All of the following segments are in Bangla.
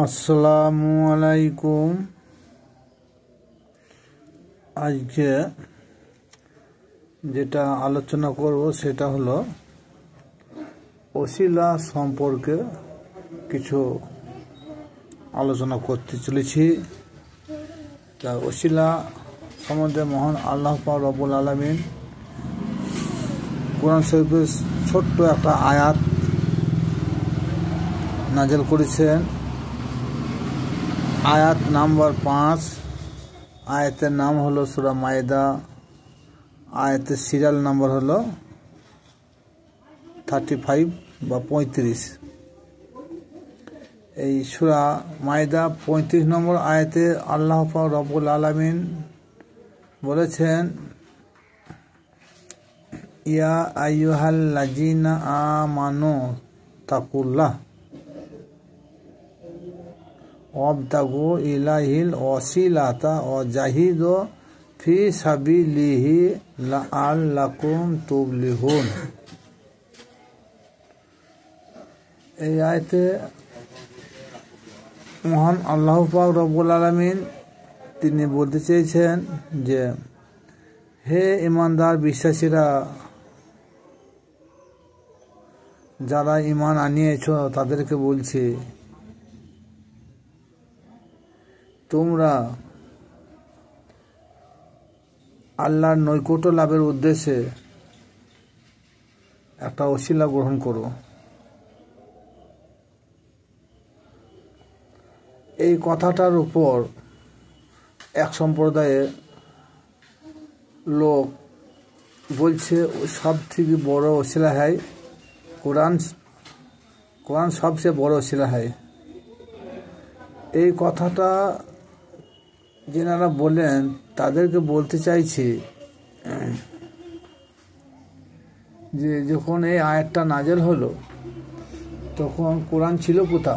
আসসালামু আলাইকুম। আজকে যেটা আলোচনা করব সেটা হলো ওসিলা সম্পর্কে কিছু আলোচনা করতে চলেছি। তা ওসিলা সম্বন্ধে মহান আল্লাহ পাক রব্বুল আলামিন কোরআন শরীফের ছোট্ট একটা আয়াত নাযিল করেছেন। আয়াত নাম্বার 5, আয়াতের নাম হলো সূরা মায়েদা, আয়াতের সিরিয়াল নাম্বার হলো 35 বা 35। এই সূরা মায়েদা 35 নম্বর আয়াতে আল্লাহ পাক রব্বুল আলামিন বলেছেন, ইয়া আইয়ুহাল্লাযীনা আমানু তাকুল্লাহ ওয়াবতাগু ইলাইহিল ওয়াসিলাতা ওয়া জাহিদু ফি সাবিলিহি লাআল্লাকুম তুফলিহুন। এই আয়াতে মহান আল্লাহ পাক রব্বুল আলামিন তিনি বলতে চেয়েছেন যে, হে ঈমানদার বিশ্বাসীরা, যারা ঈমান আনিয়েছ তাদেরকে বলছি, তোমরা আল্লাহর নৈকট্য লাভের উদ্দেশ্যে একটা ওসিলা গ্রহণ করো। এই কথাটার উপর এক সম্প্রদায়ের লোক বলছে সব থেকে বড় ওসিলা হয় কোরআন সবচেয়ে বড় ওসিলা হয়। এই কথাটা যেনারা বলেন তাদেরকে বলতে চাইছি যে, যখন এই আয়াতটা নাযিল হলো তখন কোরআন ছিল কোথা?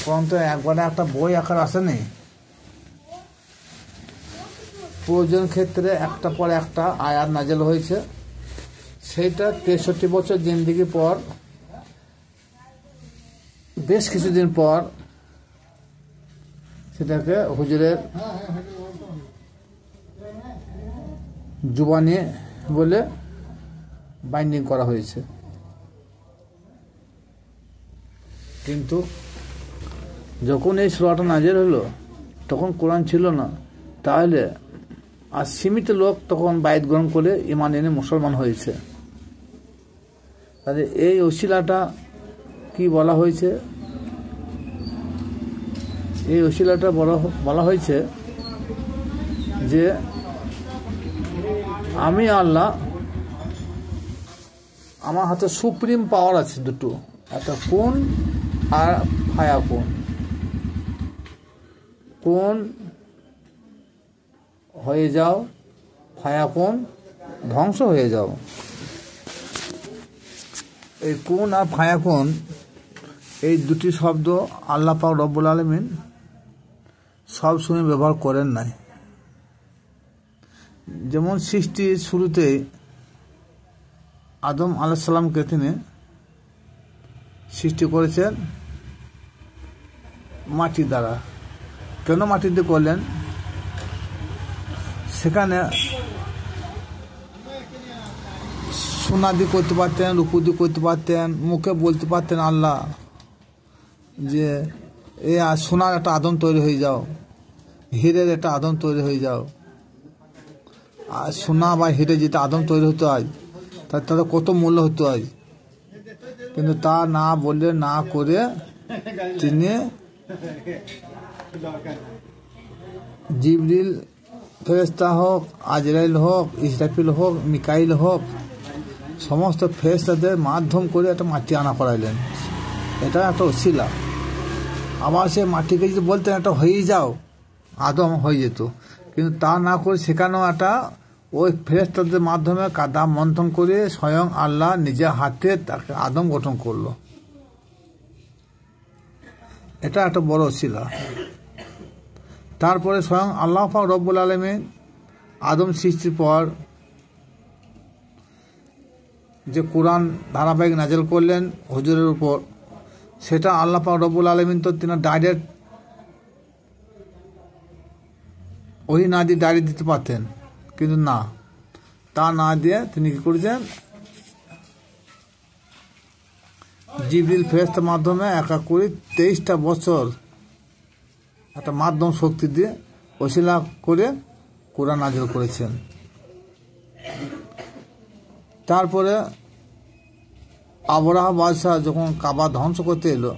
কোরআন তো একবারে একটা বই আকার আসেনি। প্রয়োজন ক্ষেত্রে একটা পর একটা আয়াত নাযিল হয়েছে। সেইটা 63 বছর জিন্দেগি পর, বেশ কিছুদিন পর সেটাকে হুজুরের জুবানি বলে বাইন্ডিং করা হয়েছে। কিন্তু যখন এই সূরাটা নাযিল হলো তখন কোরআন ছিল না। তাহলে আর সীমিত লোক তখন বায়াত গ্রহণ করে ঈমান এনে মুসলমান হয়েছে। তাহলে এই ওসিলাটা কি বলা হয়েছে? এই ওসিলাটা বলা হয়েছে যে, আমি আল্লাহ, আমার হাতে সুপ্রিম পাওয়ার আছে দুটো, একটা কুন আর ফায়াকুন। কুন হয়ে যাও, ফায়াকুন ধ্বংস হয়ে যাও। এই কুন আর ফায়াকুন এই দুটি শব্দ আল্লাহ পাক রব্বুল আলামিন সব সময় ব্যবহার করেন নাই। যেমন সৃষ্টির শুরুতে আদম আলাইহিস সালামকে তিনি সৃষ্টি করেছেন মাটি দ্বারা। কেন মাটিতে করলেন? সেখানে সোনা দিয়ে করতে পারতেন, রূপো দিয়ে করতে পারতেন, মুখে বলতে পারতেন আল্লাহ যে এ সোনার একটা আদম তৈরি হয়ে যাও, হীরের একটা আদম তৈরি হয়ে যাও। আর সোনা বা হীরে যেটা আদম তৈরি হতে হয় তার কত মূল্য হতে হয়। কিন্তু তা না বলে, না করে তিনি জিবরিল ফেরেশতা হোক, আজরাইল হোক, ইসরাফিল হোক, মিকাইল হোক, সমস্ত ফেরেশতাদের মাধ্যম করে একটা মাটি আনা করাইলেন। এটা একটা ওসিলা। আবার সে মাটিকে যদি বলতেন একটা হয়ে যাও, আদম হয়ে যেত। কিন্তু তা না করে সেখানেও একটা ওই ফেরেশতাদের মাধ্যমে কাদা মন্থন করে স্বয়ং আল্লাহ নিজের হাতে তাকে আদম গঠন করলো। এটা একটা বড় ওসিলা। তারপরে স্বয়ং আল্লাহ পাক রব্বুল আলামিন আদম সৃষ্টির পর যে কোরআন ধারাবাহিক নাযিল করলেন হুজুরের উপর, সেটা আল্লাহ পাক রব্বুল আলামিন তো তিনি ডাইরেক্ট ওই না দিয়ে ডাইরেক্ট দিতে পারতেন, কিন্তু না, তা না দিয়ে তিনি কি করেছেন, জিবরিল ফেরেশতার মাধ্যমে এক এক করে 23টা বছর একটা মাধ্যম শক্তি দিয়ে ওসিলা করে কোরআন নাযিল করেছেন। তারপরে আবরাহা বাদশাহ যখন কাবা ধ্বংস করতে এলো,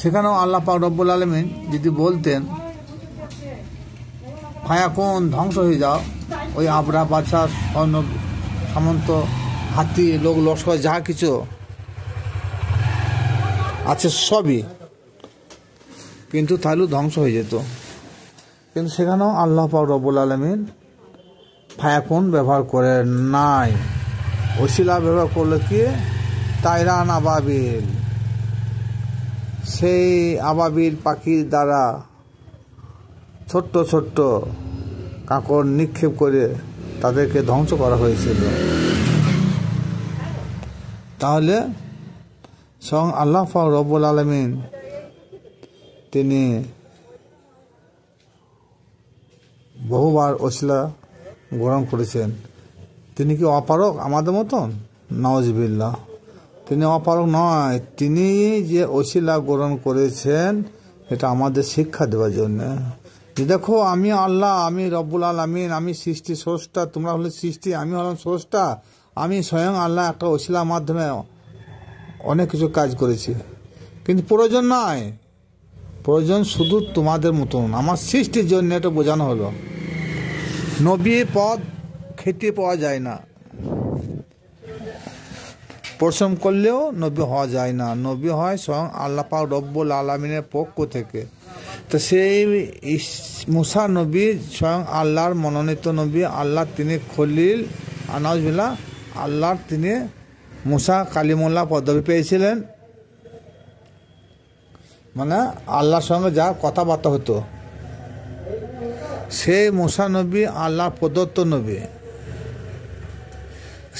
সেখানেও আল্লাহ পাক রব্বুল আলামিন যদি বলতেন ফায়াকুন ধ্বংস হয়ে যাও, ওই আবরাহা বাদশাহ সৈন্য সামন্ত হাতি লোক লস্কর যা কিছু আছে সবই কিন্তু তাহলে ধ্বংস হয়ে যেত। কিন্তু সেখানেও আল্লাহ পাক রব্বুল আলামিন ফায়াকুন ব্যবহার করে নাই, ওসিলা ব্যবহার করলো কি, তাইরান আবাবিল, সেই আবাবিল পাখির দ্বারা ছোট্ট ছোট্ট কাঁকড় নিক্ষেপ করে তাদেরকে ধ্বংস করা হয়েছিল। তাহলে স্বয়ং আল্লাহ পাক রব্বুল আলামিন তিনি বহুবার ওসিলা গ্রহণ করেছেন। তিনি কি অপারক আমাদের মতন? নাউজুবিল্লাহ, তিনি অপারক নয়। তিনি যে ওসিলা গ্রহণ করেছেন এটা আমাদের শিক্ষা দেওয়ার জন্য, যে দেখো আমি আল্লাহ, আমি রব্বুল আলামিন, আমি সৃষ্টি স্রষ্টা, তোমরা হলে সৃষ্টি, আমি হলাম স্রষ্টা। আমি স্বয়ং আল্লাহ একটা ওসিলার মাধ্যমে অনেক কিছু কাজ করেছি, কিন্তু প্রয়োজন নয়, প্রয়োজন শুধু তোমাদের মতন আমার সৃষ্টির জন্য। এটা বোঝানো হলো। নবী পদ খেতে পাওয়া যায় না, পরিশ্রম করলেও নবী হওয়া যায় না। নবী হয় স্বয়ং আল্লাহ পাক রব্বুল আলামিনের পক্ষ থেকে। তো সেই মুসা নবী স্বয়ং আল্লাহর মনোনীত নবী। আল্লাহ তিনি খলিল, আনাউজুবিল্লাহ, আল্লাহর তিনি মুসা কালিমুল্লাহ পদবী পেয়েছিলেন, মানে আল্লাহর সঙ্গে যা কথাবার্তা হতো, সেই মুসা নবী আল্লাহ প্রদত্ত নবী।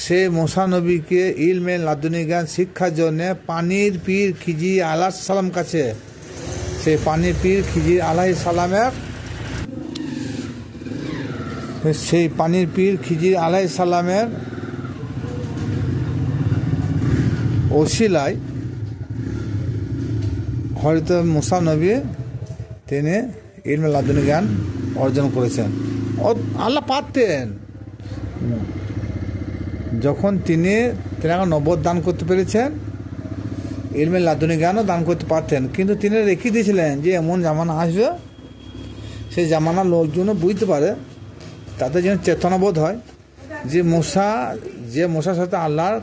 সেই মুসা নবীকে ইলমে লাদুনী জ্ঞান শিক্ষার জন্য পানির পীর খিজির আলাইহিস সালাম কাছে, সেই পানির পীর খিজির আলাইহিস সালামের, সেই পানির পীর খিজির আলাইহিস সালামের ওসিলায় হয়তো মুসা নবী তিনি ইলমে লাদুনী জ্ঞান অর্জন করেছেন। আল্লাহ পারতেন, যখন তিনি নবুয়ত দান করতে পেরেছেন, ইলমে লাদুনী জ্ঞানও দান করতে পারতেন, কিন্তু তিনি রেখে দিয়েছিলেন যে এমন জামানা আসবে, সেই জামানা লোকজনও বুঝতে পারে, তাদের যেন চেতনাবোধ হয় যে মুসার সাথে আল্লাহর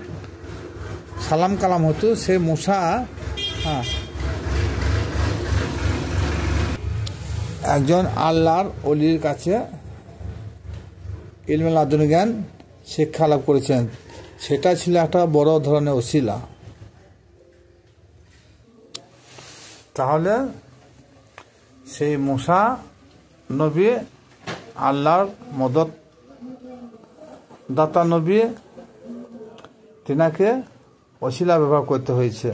সালাম কালাম হতো, সেই মুসা একজন আল্লাহর ওলির কাছে ইলমে লাদুনী জ্ঞান শিক্ষা লাভ করেছেন। সেটা ছিল একটা বড় ধরনের ওসিলা। তাহলে সেই মুসা নবী আল্লাহর মদত দাতা নবী, তিনাকে ওসিলা ব্যবহার করতে হয়েছে।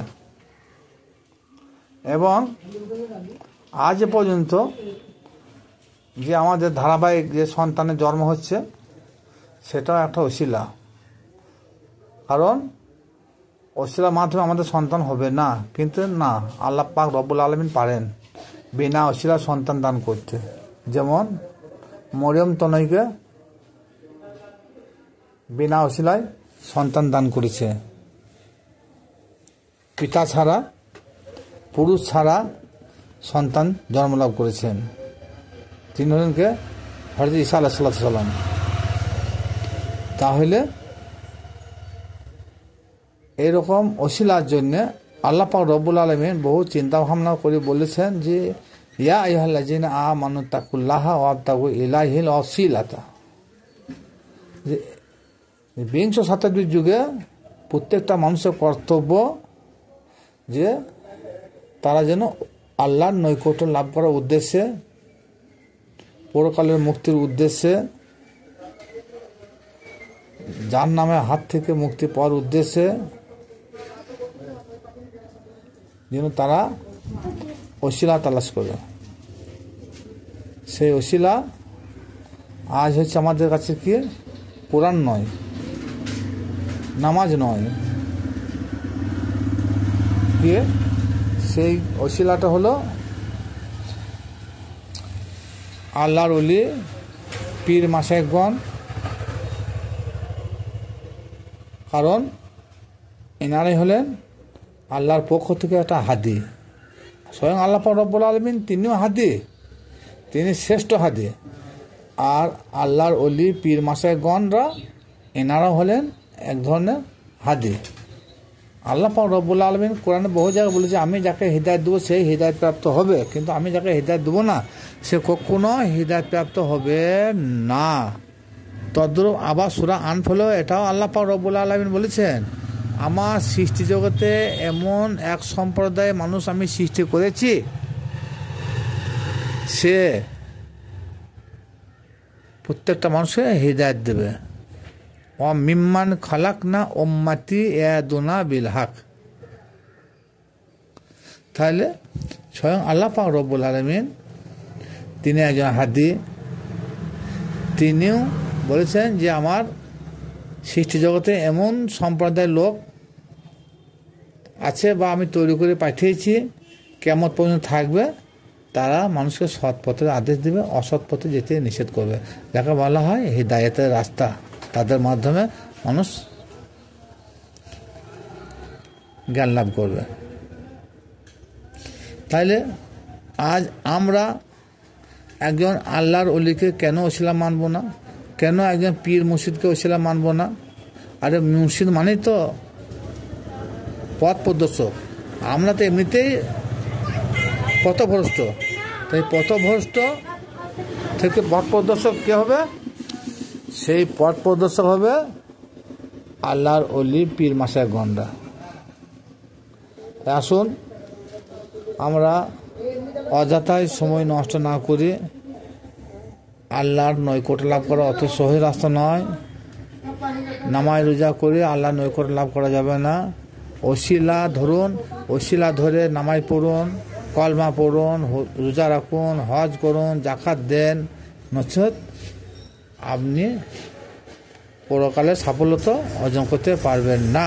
এবং আজ পর্যন্ত যে আমাদের ধারাবাহিক যে সন্তানের জন্ম হচ্ছে, সেটাও একটা ওসিলা। কারণ ওসিলার মাধ্যমে আমাদের সন্তান হবে না, কিন্তু না, আল্লাহ পাক রব্বুল আলামিন পারেন বিনা ওসিলা সন্তান দান করতে। যেমন মরিয়ম তনয়কে বিনা ওসিলায় সন্তান দান করেছে। পিতা ছাড়া, পুরুষ ছাড়া সন্তান জন্মলাভ করেছেন। তিনি হলেন কে? হযরত ঈসা আলাইহিস সালাম। তাহলে এরকম ওসিলার জন্য আল্লাহ পাক রব্বুল আলামিন বহু চিন্তা ভাবনা করে বলেছেন যে ইয়া আইয়ুহাল্লাযীনা আমানু তাকুল্লাহা ওয়াবতাগু ইলাইহিল ওয়াসিলাতা। যে বিংশ শতাব্দীর যুগে প্রত্যেকটা মানুষের কর্তব্য যে তারা যেন আল্লাহর নৈকট্য লাভ করার উদ্দেশ্যে, পরকালের মুক্তির উদ্দেশ্যে, জাহান্নামের হাত থেকে মুক্তি পাওয়ার উদ্দেশ্যে যেন তারা ওসিলা তালাশ করে। সেই ওসিলা আজ হচ্ছে আমাদের কাছে কি, কোরআন নয়, নামাজ নয়, কি সেই ওসিলাটা হলো আল্লাহর ওলি পীর মাশায়েখগণ। কারণ এনারাই হলেন আল্লাহর পক্ষ থেকে একটা হাদি। স্বয়ং আল্লাহ পাক রব্বুল আলামিন তিনিও হাদি, তিনি শ্রেষ্ঠ হাদি। আর আল্লাহর ওলি পীর মাশায়েখগণরা এনারা হলেন এক ধরনের হাদি। আল্লাহ পাক রব্বুল আলামিন কোরআনে বহু জায়গায় বলেছে, আমি যাকে হিদায়াত দেবো সেই হিদায়াত প্রাপ্ত হবে, কিন্তু আমি যাকে হিদায়াত দেবো না সে কখনো হিদায়াত প্রাপ্ত হবে না। তদ্রূপ আবার সূরা আনফালেও এটাও আল্লাহ পাক রব্বুল আলামিন বলেছেন, আমার সৃষ্টি জগতে এমন এক সম্প্রদায় মানুষ আমি সৃষ্টি করেছি, সে প্রত্যেকটা মানুষকে হিদায়াত দেবে। ও মিম্মান খালাকনা উম্মতি ইয়াদুনা বিল হক। তাহলে স্বয়ং আল্লাহ পাক রব্বুল আলামিন তিনি একজন হাদি। তিনিও বলেছেন যে আমার সৃষ্টি জগতে এমন সম্প্রদায়ের লোক আছে বা আমি তৈরি করে পাঠিয়েছি, কিয়ামত পর্যন্ত থাকবে, তারা মানুষকে সৎ পথের আদেশ দেবে, অসৎ পথে যেতে নিষেধ করবে। যাকে বলা হয় হিদায়াতের রাস্তা। তাদের মাধ্যমে মানুষ জ্ঞান লাভ করবে। তাইলে আজ আমরা একজন আল্লাহর ওলিকে কেন ওসিলা মানব না? কেন একজন পীর মুর্শিদকে ওসিলা মানব না? আরে মুর্শিদ মানেই তো পথ প্রদর্শক। আমরা তো এমনিতেই পথভ্রষ্ট। তাই পথভ্রষ্ট থেকে পথ প্রদর্শক কে হবে? সেই পথ প্রদর্শক হবে আল্লাহর ওলি পীর মাশায়েখগণরা। আসুন আমরা অযথায় সময় নষ্ট না করি। আল্লাহর নৈকট্য লাভ করা অত সহজ রাস্তা নয়। নামাজ রোজা করে আল্লাহর নৈকট্য লাভ করা যাবে না। ওসিলা ধরুন, ওসিলা ধরে নামাজ পড়ুন, কলমা পড়ুন, রোজা রাখুন, হজ করুন, জাকাত দেন, নচেত আপনি পরকালে সাফল্য অর্জন করতে পারবেন না।